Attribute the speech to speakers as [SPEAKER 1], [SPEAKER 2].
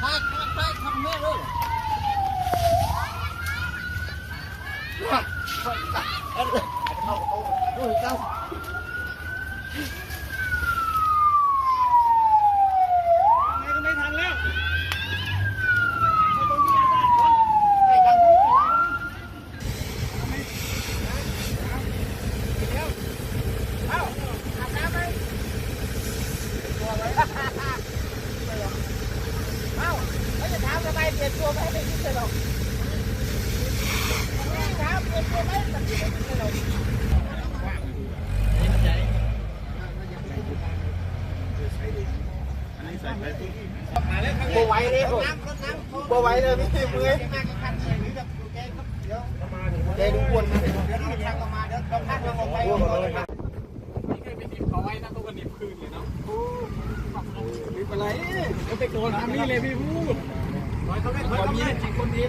[SPEAKER 1] ทำแม่เลยเจ้าไม่ทันแล้วไม่จะถามทำไมเปลี่ยนตัวไม่ได้ยินเลยหรอกถามเปลี่ยนตัวไม่ได้ยินเลยหรอกบัวไว้เลยบัวไว้เลยไม่ใช่มือเจ๊ดูอ้วนมากเดี๋ยวเราทางออกมาเดี๋ยวเราพักเราออกไปนี่เคยไปนิบเขาไว้นะเขาก็นิบคืนเลยเนาะนิบอะไรเขาไปโกนทำนี่เลยพี่พูดเขาไม่เคยทำงานจริงคนนี้